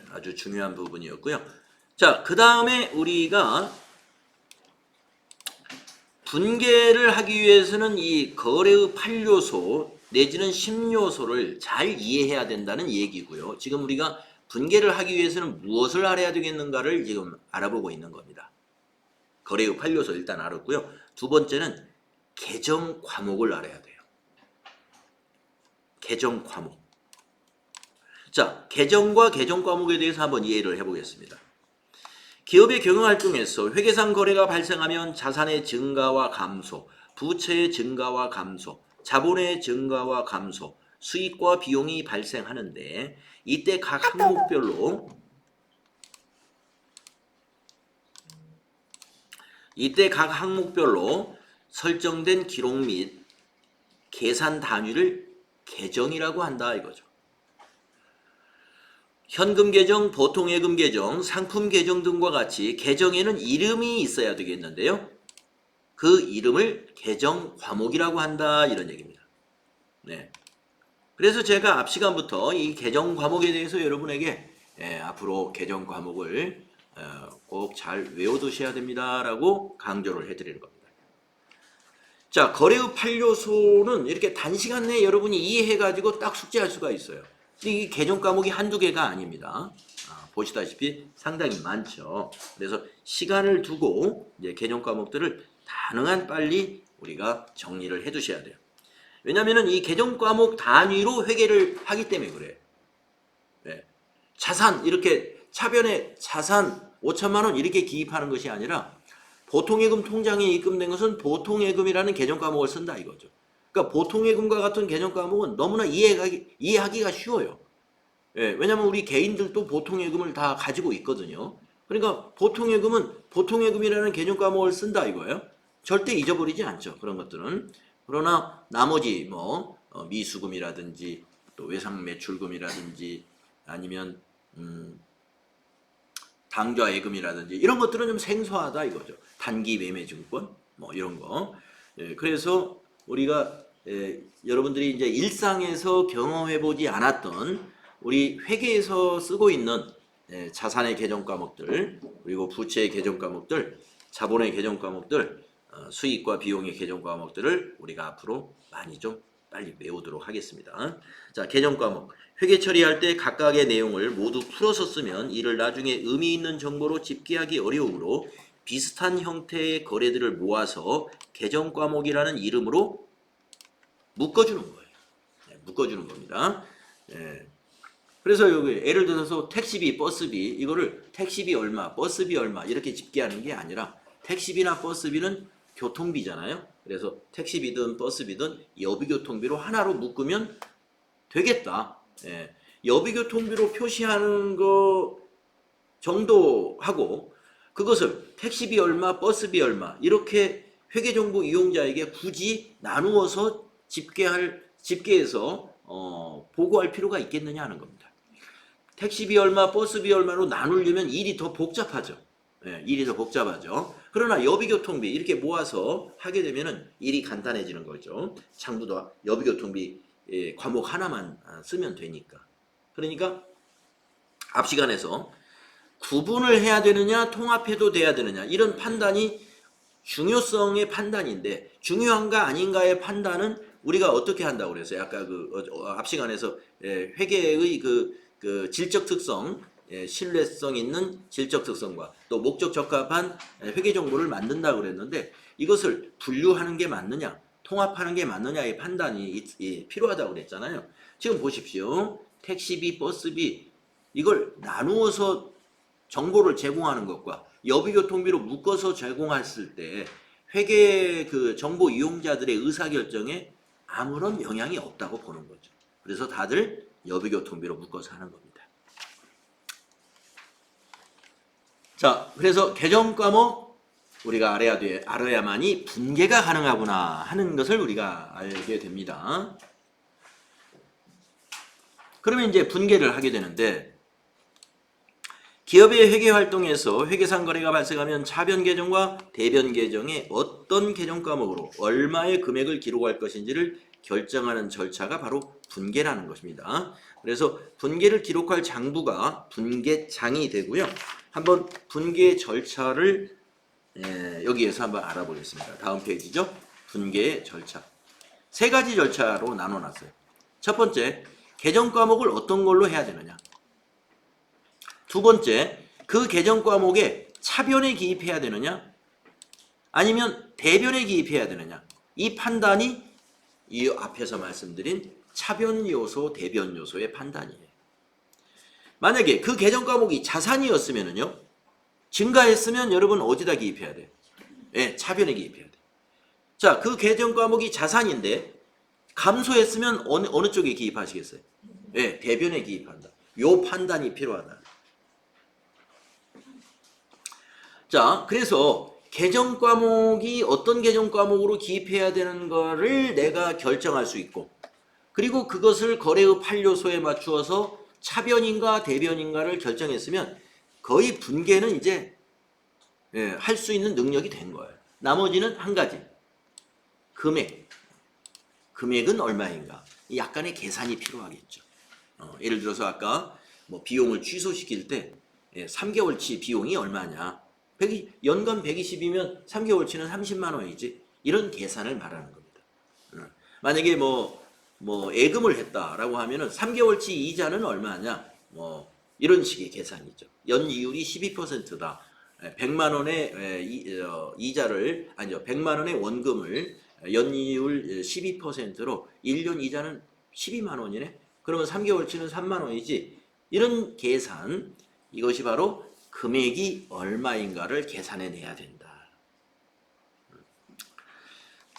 아주 중요한 부분이었고요. 자, 그 다음에 우리가 분계를 하기 위해서는 이 거래의 8요소 내지는 10요소를 잘 이해해야 된다는 얘기고요. 지금 우리가 분계를 하기 위해서는 무엇을 알아야 되겠는가를 지금 알아보고 있는 겁니다. 거래의 8요소 일단 알았고요. 두 번째는 계정 과목을 알아야 돼요. 계정 과목. 자, 계정과 계정 과목에 대해서 한번 이해를 해보겠습니다. 기업의 경영활동에서 회계상 거래가 발생하면 자산의 증가와 감소, 부채의 증가와 감소, 자본의 증가와 감소, 수익과 비용이 발생하는데 이때 각 항목별로 설정된 기록 및 계산 단위를 계정이라고 한다 이거죠. 현금 계정, 보통예금 계정, 상품 계정 등과 같이 계정에는 이름이 있어야 되겠는데요. 그 이름을 계정 과목이라고 한다 이런 얘기입니다. 네. 그래서 제가 앞 시간부터 이 계정 과목에 대해서 여러분에게 앞으로 계정 과목을 꼭 잘 외워두셔야 됩니다라고 강조를 해드리는 겁니다. 자, 거래의 8요소는 이렇게 단시간 내에 여러분이 이해해가지고 딱 숙지할 수가 있어요. 이 계정 과목이 한두 개가 아닙니다. 보시다시피 상당히 많죠. 그래서 시간을 두고 이제 계정 과목들을 가능한 빨리 우리가 정리를 해 두셔야 돼요. 왜냐하면 이 계정 과목 단위로 회계를 하기 때문에 그래요. 네. 자산 이렇게 차변에 자산 5천만 원 이렇게 기입하는 것이 아니라 보통예금 통장에 입금된 것은 보통예금이라는 계정 과목을 쓴다 이거죠. 그러니까 보통예금과 같은 계정 과목은 너무나 이해하기가 쉬워요. 예, 왜냐하면 우리 개인들도 보통예금을 다 가지고 있거든요. 그러니까 보통예금은 보통예금이라는 개념 과목을 쓴다 이거예요. 절대 잊어버리지 않죠. 그런 것들은. 그러나 나머지 뭐 미수금이라든지 또 외상매출금이라든지 아니면 당좌예금이라든지 이런 것들은 좀 생소하다 이거죠. 단기 매매증권 뭐 이런 거. 예, 그래서 우리가 여러분들이 이제 일상에서 경험해보지 않았던 우리 회계에서 쓰고 있는 자산의 개정 과목들 그리고 부채의 개정 과목들 자본의 개정 과목들 수익과 비용의 개정 과목들을 우리가 앞으로 많이 좀 빨리 외우도록 하겠습니다. 자, 개정 과목. 회계 처리할 때 각각의 내용을 모두 풀어서 쓰면 이를 나중에 의미 있는 정보로 집계하기 어려우므로 비슷한 형태의 거래들을 모아서 개정 과목이라는 이름으로 묶어주는 거예요. 네, 묶어주는 겁니다. 네. 그래서 여기 예를 들어서 택시비, 버스비 이거를 택시비 얼마, 버스비 얼마 이렇게 집계하는 게 아니라 택시비나 버스비는 교통비잖아요. 그래서 택시비든 버스비든 여비교통비로 하나로 묶으면 되겠다. 예. 여비교통비로 표시하는 거 정도 하고 그것을 택시비 얼마, 버스비 얼마 이렇게 회계정보 이용자에게 굳이 나누어서 집계해서 보고할 필요가 있겠느냐 하는 겁니다. 택시비 얼마, 버스비 얼마로 나누려면 일이 더 복잡하죠. 예, 일이 더 복잡하죠. 그러나 여비교통비 이렇게 모아서 하게 되면은 일이 간단해지는 거죠. 장부도 여비교통비 과목 하나만 쓰면 되니까. 그러니까 앞 시간에서 구분을 해야 되느냐 통합해도 돼야 되느냐 이런 판단이 중요성의 판단인데 중요한가 아닌가의 판단은 우리가 어떻게 한다고 그랬어요. 아까 앞 시간에서 회계의 그 질적 특성, 신뢰성 있는 질적 특성과 또 목적 적합한 회계 정보를 만든다고 그랬는데 이것을 분류하는 게 맞느냐 통합하는 게 맞느냐의 판단이 필요하다고 그랬잖아요. 지금 보십시오. 택시비, 버스비 이걸 나누어서 정보를 제공하는 것과 여비교통비로 묶어서 제공했을 때 회계 그 정보 이용자들의 의사결정에 아무런 영향이 없다고 보는 거죠. 그래서 다들 여비교통비로 묶어서 하는 겁니다. 자, 그래서 개정 과목 우리가 알아야만이 분계가 가능하구나 하는 것을 우리가 알게 됩니다. 그러면 이제 분계를 하게 되는데 기업의 회계 활동에서 회계상 거래가 발생하면 차변 계정과 대변 계정의 어떤 계정 과목으로 얼마의 금액을 기록할 것인지를 결정하는 절차가 바로 분계라는 것입니다. 그래서 분계를 기록할 장부가 분계장이 되고요. 한번 분계 절차를 여기에서 한번 알아보겠습니다. 다음 페이지죠. 분계의 절차. 세 가지 절차로 나눠놨어요. 첫 번째, 계정 과목을 어떤 걸로 해야 되느냐. 두 번째, 그 계정 과목에 차변에 기입해야 되느냐 아니면 대변에 기입해야 되느냐. 이 판단이 이 앞에서 말씀드린 차변 요소, 대변 요소의 판단이에요. 만약에 그 계정 과목이 자산이었으면요. 증가했으면 여러분 어디다 기입해야 돼? 차변에 기입해야 돼. 자, 그 계정 과목이 자산인데 감소했으면 어느 쪽에 기입하시겠어요? 대변에 기입한다. 요 판단이 필요하다. 자, 그래서 계정 과목이 어떤 계정 과목으로 기입해야 되는 거를 내가 결정할 수 있고 그리고 그것을 거래의 8요소에 맞추어서 차변인가 대변인가를 결정했으면 거의 분계는 이제 할 수 있는 능력이 된 거예요. 나머지는 한 가지. 금액은 얼마인가? 약간의 계산이 필요하겠죠. 예를 들어서 아까 뭐 비용을 취소시킬 때 3개월치 비용이 얼마냐? 연간 120이면 3개월치는 30만 원이지. 이런 계산을 말하는 겁니다. 만약에 뭐 예금을 했다라고 하면은 3개월치 이자는 얼마냐? 뭐 이런 식의 계산이죠. 연이율이 12%다. 100만 원의 이자를 아니죠. 100만 원의 원금을 연이율 12%로 1년 이자는 12만 원이네. 그러면 3개월치는 3만 원이지. 이런 계산 이것이 바로 금액이 얼마인가를 계산해 내야 된다.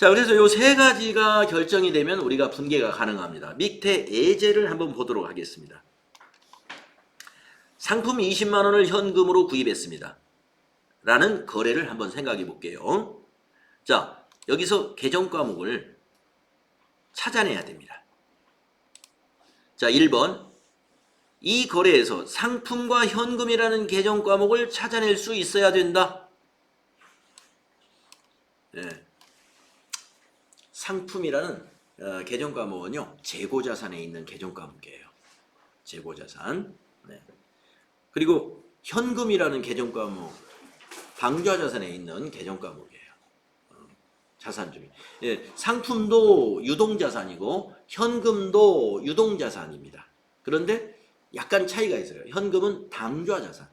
자, 그래서 요 세 가지가 결정이 되면 우리가 분계가 가능합니다. 밑에 예제를 한번 보도록 하겠습니다. 상품 20만 원을 현금으로 구입했습니다. 라는 거래를 한번 생각해 볼게요. 자, 여기서 계정 과목을 찾아내야 됩니다. 자, 1번. 이 거래에서 상품과 현금이라는 계정 과목을 찾아낼 수 있어야 된다. 네. 상품이라는 계정 과목은요, 재고자산에 있는 계정 과목이에요. 재고자산. 네. 그리고 현금이라는 계정 과목, 방좌자산에 있는 계정 과목이에요. 자산 중에. 예, 상품도 유동자산이고 현금도 유동자산입니다. 그런데 약간 차이가 있어요. 현금은 당좌자산,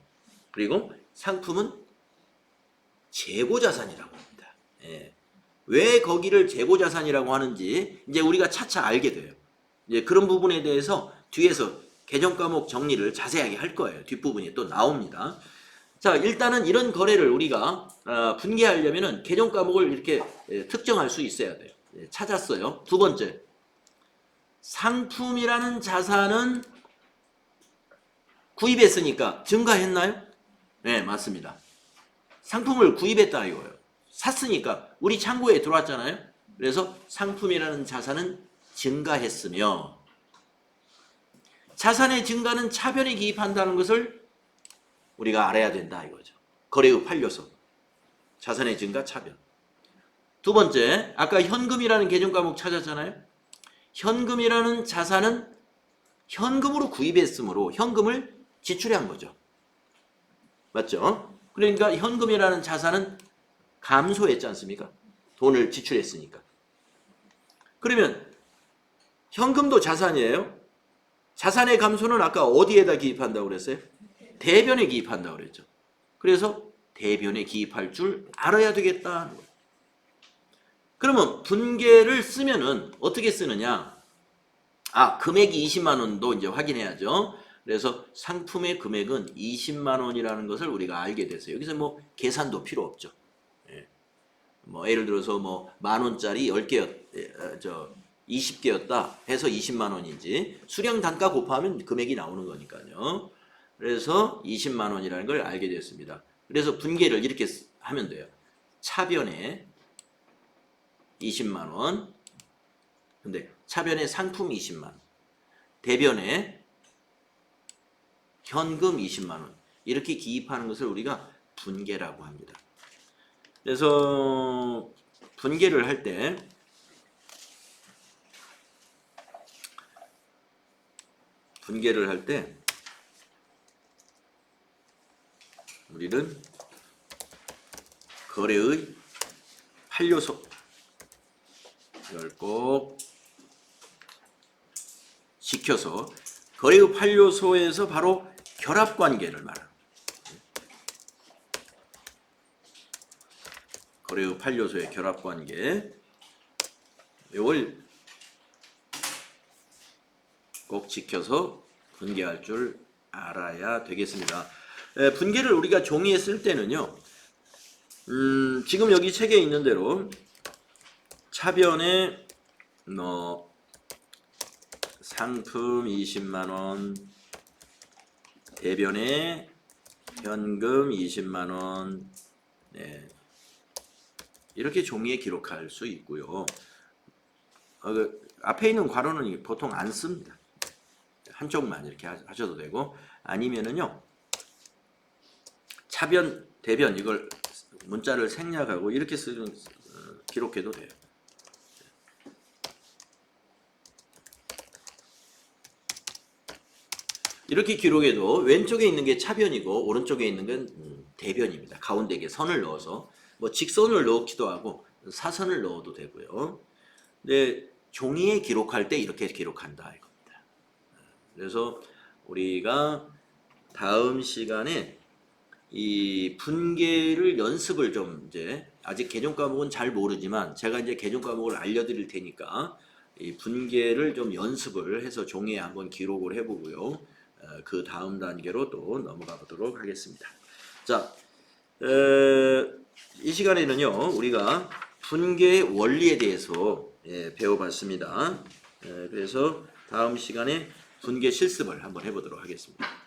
그리고 상품은 재고자산이라고 합니다. 예. 왜 거기를 재고자산이라고 하는지 이제 우리가 차차 알게 돼요. 이제 그런 부분에 대해서 뒤에서 계정 과목 정리를 자세하게 할 거예요. 뒷부분이 또 나옵니다. 자, 일단은 이런 거래를 우리가 분개하려면은 계정 과목을 이렇게 특정할 수 있어야 돼요. 찾았어요. 두 번째, 상품이라는 자산은 구입했으니까 증가했나요? 네, 맞습니다. 상품을 구입했다 이거예요. 샀으니까 우리 창고에 들어왔잖아요. 그래서 상품이라는 자산은 증가했으며, 자산의 증가는 차변에 기입한다는 것을 우리가 알아야 된다 이거죠. 거래 후 판료서. 자산의 증가 차변. 두 번째, 아까 현금이라는 계정 과목 찾았잖아요. 현금이라는 자산은 현금으로 구입했으므로 현금을 지출한 거죠. 맞죠? 그러니까 현금이라는 자산은 감소했지 않습니까? 돈을 지출했으니까. 그러면 현금도 자산이에요. 자산의 감소는 아까 어디에다 기입한다고 그랬어요? 대변에 기입한다고 그랬죠. 그래서 대변에 기입할 줄 알아야 되겠다. 그러면 분계를 쓰면은 어떻게 쓰느냐? 금액이 20만 원도 이제 확인해야죠. 그래서 상품의 금액은 20만 원이라는 것을 우리가 알게 됐어요. 여기서 뭐 계산도 필요 없죠. 예. 뭐 예를 들어서 뭐 만 원짜리 20개였다 해서 20만 원인지 수량 단가 곱하면 금액이 나오는 거니까요. 그래서 20만 원이라는 걸 알게 됐습니다. 그래서 분계를 이렇게 하면 돼요. 차변에 20만 원, 근데 차변에 상품 20만 원, 대변에 현금 20만 원, 이렇게 기입하는 것을 우리가 분계라고 합니다. 그래서 분계를 할 때 우리는 거래의 판료소 이걸 꼭 지켜서, 거래의 판료소에서 바로 결합관계를 말합니다. 거래의 판료소의 결합관계, 이걸 꼭 지켜서 분계할 줄 알아야 되겠습니다. 분계를 우리가 종이에 쓸 때는요, 지금 여기 책에 있는 대로 차변에 상품 20만 원, 대변에 현금 20만 원, 네. 이렇게 종이에 기록할 수 있고요. 앞에 있는 괄호는 보통 안 씁니다. 한쪽만 이렇게 하셔도 되고, 아니면은요, 차변, 대변 이걸 문자를 생략하고 이렇게 쓰는 기록해도 돼요. 이렇게 기록해도 왼쪽에 있는 게 차변이고 오른쪽에 있는 건 대변입니다. 가운데 게 선을 넣어서 뭐 직선을 넣기도 하고 사선을 넣어도 되고요. 근데 종이에 기록할 때 이렇게 기록한다 이겁니다. 그래서 우리가 다음 시간에 이 분계를 연습을 좀 이제 아직 계정 과목은 잘 모르지만 제가 이제 계정 과목을 알려드릴 테니까 이 분계를 좀 연습을 해서 종이에 한번 기록을 해보고요. 그 다음 단계로 또 넘어가 보도록 하겠습니다. 자, 이 시간에는요 우리가 분계의 원리에 대해서 배워봤습니다. 그래서 다음 시간에 분계 실습을 한번 해보도록 하겠습니다.